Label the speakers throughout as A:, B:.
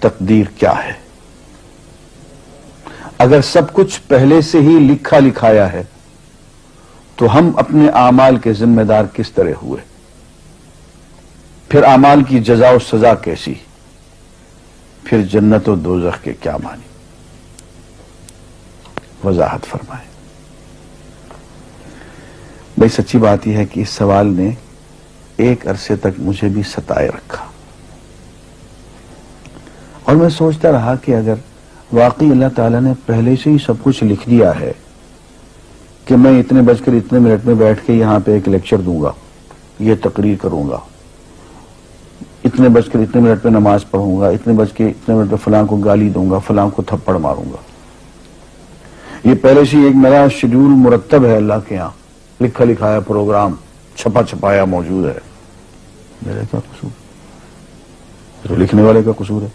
A: تقدیر کیا ہے؟ اگر سب کچھ پہلے سے ہی لکھا لکھایا ہے تو ہم اپنے اعمال کے ذمہ دار کس طرح ہوئے؟ پھر اعمال کی جزا و سزا کیسی؟ پھر جنت و دوزخ کے کیا معنی؟ وضاحت فرمائیں۔ بھئی سچی بات یہ ہے کہ اس سوال نے ایک عرصے تک مجھے بھی ستائے رکھا، اور میں سوچتا رہا کہ اگر واقعی اللہ تعالیٰ نے پہلے سے ہی سب کچھ لکھ دیا ہے کہ میں اتنے بج کر اتنے منٹ میں بیٹھ کے یہاں پہ ایک لیکچر دوں گا، یہ تقریر کروں گا، اتنے بج کر اتنے منٹ میں نماز پڑھوں گا، اتنے بج کے اتنے منٹ میں فلاں کو گالی دوں گا، فلاں کو تھپڑ ماروں گا، یہ پہلے سے ایک میرا شیڈول مرتب ہے اللہ کے یہاں، لکھا لکھایا پروگرام چھپا چھپایا موجود ہے، میرا کیا قصور؟ تو لکھنے والے کا قصور ہے؟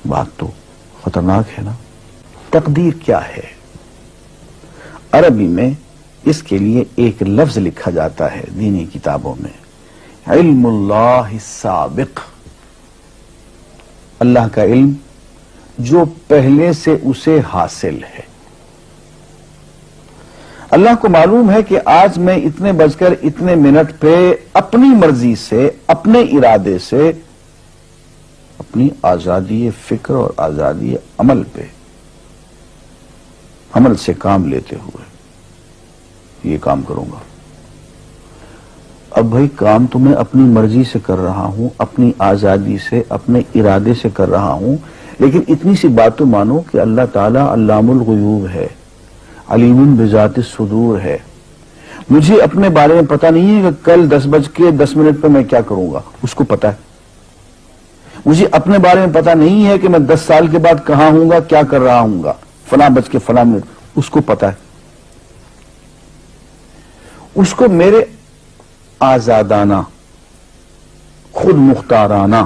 A: بات تو خطرناک ہے نا۔ تقدیر کیا ہے؟ عربی میں اس کے لیے ایک لفظ لکھا جاتا ہے دینی کتابوں میں، علم اللہ السابق، اللہ کا علم جو پہلے سے اسے حاصل ہے۔ اللہ کو معلوم ہے کہ آج میں اتنے بج کر اتنے منٹ پہ اپنی مرضی سے، اپنے ارادے سے، اپنی آزادی فکر اور آزادی عمل پہ، عمل سے کام لیتے ہوئے یہ کام کروں گا۔ اب بھائی کام تو میں اپنی مرضی سے کر رہا ہوں، اپنی آزادی سے، اپنے ارادے سے کر رہا ہوں، لیکن اتنی سی بات تو مانو کہ اللہ تعالیٰ علام الغیوب ہے، علیم بذات الصدور ہے۔ مجھے اپنے بارے میں پتہ نہیں ہے کہ کل 10:10 پہ میں کیا کروں گا، اس کو پتہ ہے۔ مجھے اپنے بارے میں پتہ نہیں ہے کہ میں 10 سال کے بعد کہاں ہوں گا، کیا کر رہا ہوں گا، فلاں بج کے فلاں منٹ، اس کو پتہ ہے۔ اس کو میرے آزادانہ، خود مختارانہ،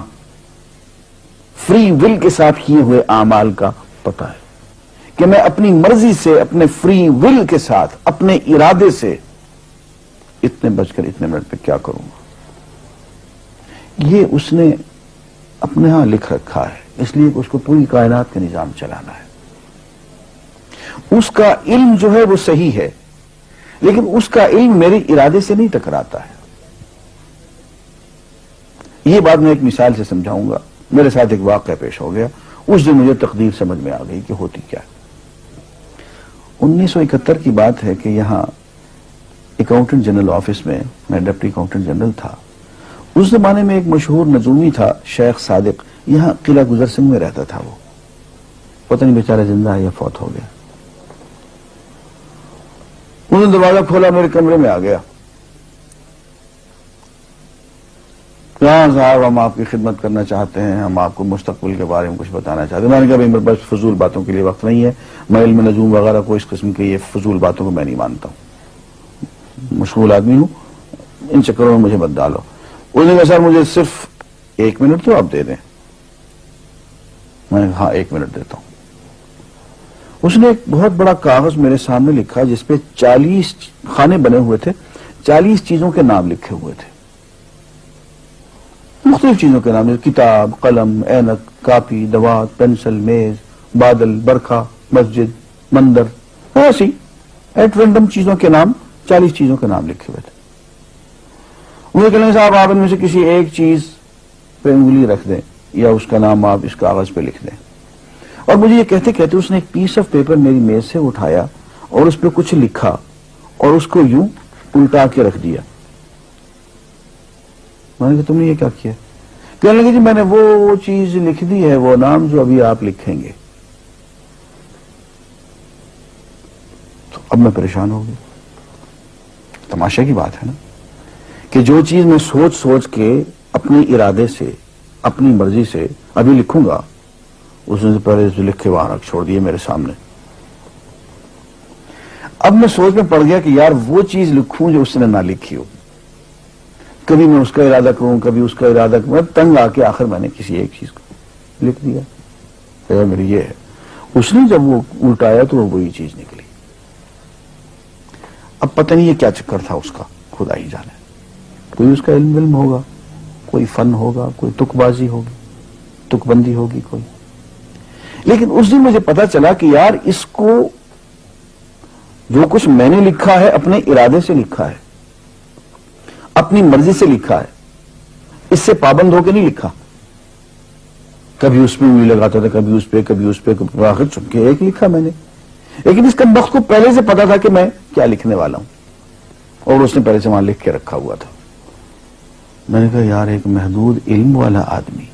A: فری ول کے ساتھ کیے ہوئے اعمال کا پتہ ہے کہ میں اپنی مرضی سے، اپنے فری ول کے ساتھ، اپنے ارادے سے اتنے بج کر اتنے منٹ پہ کیا کروں گا۔ یہ اس نے اپنے ہاں لکھ رکھا ہے، اس لیے کہ اس کو پوری کائنات کا نظام چلانا ہے۔ اس کا علم جو ہے وہ صحیح ہے، لیکن اس کا علم میرے ارادے سے نہیں ٹکراتا ہے۔ یہ بات میں ایک مثال سے سمجھاؤں گا۔ میرے ساتھ ایک واقعہ پیش ہو گیا، اس دن مجھے تقدیر سمجھ میں آ گئی کہ ہوتی کیا ہے۔ 1971 کی بات ہے کہ یہاں اکاؤنٹنٹ جنرل آفس میں ڈپٹی اکاؤنٹنٹ جنرل تھا۔ اس زمانے میں ایک مشہور نجومی تھا شیخ صادق، یہاں قلعہ گزر سنگھ میں رہتا تھا۔ وہ پتہ نہیں بیچارہ زندہ ہے یا فوت ہو گیا۔ انہوں نے دروازہ کھولا، میرے کمرے میں آ گیا۔ ہاں صاحب، ہم آپ کی خدمت کرنا چاہتے ہیں، ہم آپ کو مستقبل کے بارے میں کچھ بتانا چاہتے ہیں۔ میں نے کہا میرے پاس فضول باتوں کے لیے وقت نہیں ہے، میں علم نجوم وغیرہ کو، اس قسم کے یہ فضول باتوں کو میں نہیں مانتا ہوں، مشغول آدمی ہوں، ان چکروں میں مجھے مت ڈالو۔ اس نے کہا سر مجھے صرف 1 منٹ تو آپ دے دیں۔ میں نے کہا ہاں 1 منٹ دیتا ہوں۔ اس نے ایک بہت بڑا کاغذ میرے سامنے لکھا جس پہ 40 خانے بنے ہوئے تھے، 40 چیزوں کے نام لکھے ہوئے تھے، مختلف چیزوں کے نام، کتاب، قلم، اینک، کاپی، دوات، پینسل، میز، بادل، برکھا، مسجد، مندر، ایسی ایٹ رینڈم چیزوں کے نام، 40 چیزوں کے نام لکھے ہوئے تھے۔ مجھے کہنے صاحب آپ ان میں سے کسی ایک چیز پہ انگلی رکھ دیں یا اس کا نام آپ اس کاغذ پہ لکھ دیں۔ اور مجھے یہ کہتے کہتے اس نے ایک پیس آف پیپر میری میز سے اٹھایا اور اس پہ کچھ لکھا اور اس کو یوں الٹا کے رکھ دیا۔ میں نے کہا تم نے یہ کیا کیا؟ کہنے لگے جی میں نے وہ چیز لکھ دی ہے، وہ نام جو ابھی آپ لکھیں گے۔ تو اب میں پریشان ہو گیا۔ تماشا کی بات ہے نا کہ جو چیز میں سوچ سوچ کے اپنے ارادے سے، اپنی مرضی سے ابھی لکھوں گا، اس نے پہلے جو لکھ کے وہاں رکھ چھوڑ دیے میرے سامنے۔ اب میں سوچ میں پڑ گیا کہ یار وہ چیز لکھوں جو اس نے نہ لکھی ہو۔ کبھی میں اس کا ارادہ کروں، کبھی اس کا ارادہ کروں، تنگ آ کے آخر میں نے کسی ایک چیز کو لکھ دیا، میری یہ ہے۔ اس نے جب وہ الٹایا تو وہ وہی چیز نکلی۔ اب پتہ نہیں یہ کیا چکر تھا اس کا، خدا ہی جانے۔ کوئی اس کا علم ہوگا، کوئی فن ہوگا، کوئی تک بازی ہوگی، تک بندی ہوگی کوئی. لیکن اس دن مجھے پتا چلا کہ یار اس کو جو کچھ میں نے لکھا ہے اپنے ارادے سے لکھا ہے, اپنی مرضی سے لکھا ہے, اس سے پابند ہو کے نہیں لکھا. کبھی اس میں انگلی لگاتا تھا, کبھی اس پہ, کبھی اس پہ, آخر چونکہ ایک لکھا میں نے. لیکن اس کمبخت کو پہلے سے پتا تھا کہ میں کیا لکھنے والا ہوں, اور اس نے پہلے سے وہاں لکھ کے رکھا ہوا تھا. میں نے کہا یار ایک محدود علم والا آدمی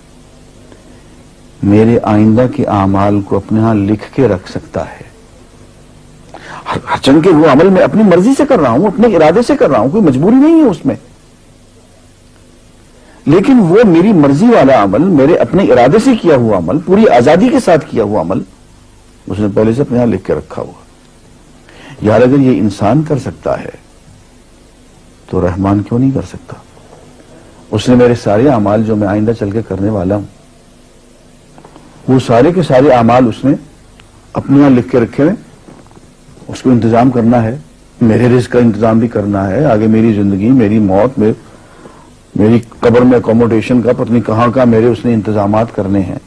A: میرے آئندہ کے اعمال کو اپنے ہاں لکھ کے رکھ سکتا ہے, ہرچند کہ وہ عمل میں اپنی مرضی سے کر رہا ہوں, اپنے ارادے سے کر رہا ہوں, کوئی مجبوری نہیں ہے اس میں, لیکن وہ میری مرضی والا عمل, میرے اپنے ارادے سے کیا ہوا عمل, پوری آزادی کے ساتھ کیا ہوا عمل, اس نے پہلے سے اپنے یہاں لکھ کے رکھا ہوا. یار اگر یہ انسان کر سکتا ہے تو رحمان کیوں نہیں کر سکتا؟ اس نے میرے سارے اعمال جو میں آئندہ چل کے کرنے والا ہوں, وہ سارے کے سارے اعمال اس نے اپنے یہاں لکھ کے رکھے ہوئے. اس کو انتظام کرنا ہے, میرے رزق کا انتظام بھی کرنا ہے, آگے میری زندگی, میری موت, میری قبر میں اکوموڈیشن کا پتہ نہیں کہاں کا میرے اس نے انتظامات کرنے ہیں.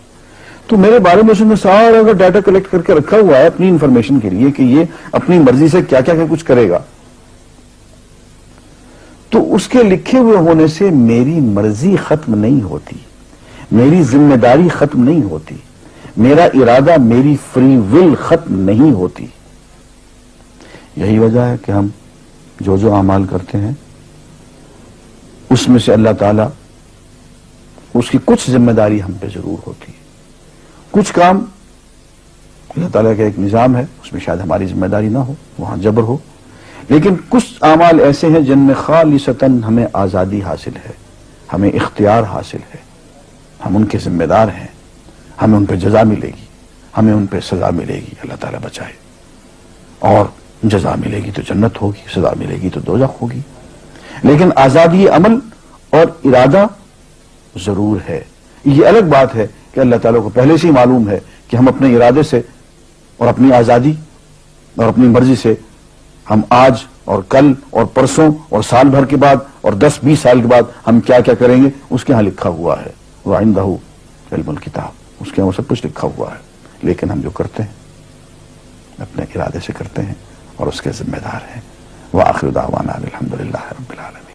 A: تو میرے بارے میں اس نے سارا کا ڈیٹا کلیکٹ کر کے رکھا ہوا ہے اپنی انفارمیشن کے لیے کہ یہ اپنی مرضی سے کیا کیا کچھ کرے گا. تو اس کے لکھے ہوئے ہونے سے میری مرضی ختم نہیں ہوتی, میری ذمہ داری ختم نہیں ہوتی, میرا ارادہ, میری فری ول ختم نہیں ہوتی. یہی وجہ ہے کہ ہم جو اعمال کرتے ہیں اس میں سے اللہ تعالیٰ, اس کی کچھ ذمہ داری ہم پہ ضرور ہوتی ہے. کچھ کام اللہ تعالیٰ کا ایک نظام ہے, اس میں شاید ہماری ذمہ داری نہ ہو, وہاں جبر ہو, لیکن کچھ اعمال ایسے ہیں جن میں خالصتاً ہمیں آزادی حاصل ہے, ہمیں اختیار حاصل ہے, ہم ان کے ذمہ دار ہیں, ہمیں ان پہ جزا ملے گی, ہمیں ان پہ سزا ملے گی, اللہ تعالیٰ بچائے. اور جزا ملے گی تو جنت ہوگی, سزا ملے گی تو دوزخ ہوگی. لیکن آزادی عمل اور ارادہ ضرور ہے. یہ الگ بات ہے کہ اللہ تعالیٰ کو پہلے سے ہی معلوم ہے کہ ہم اپنے ارادے سے اور اپنی آزادی اور اپنی مرضی سے ہم آج اور کل اور پرسوں اور سال بھر کے بعد اور 10-20 سال کے بعد ہم کیا کیا کریں گے, اس کے ہاں لکھا ہوا ہے. وَعِندَهُ عِلْمُ الْكِتَابِ, اس کے ہاں وہ سب کچھ لکھا ہوا ہے. لیکن ہم جو کرتے ہیں اپنے ارادے سے کرتے ہیں اور اس کے ذمہ دار ہیں. وآخر دعوانا الحمدللہ رب العالمین.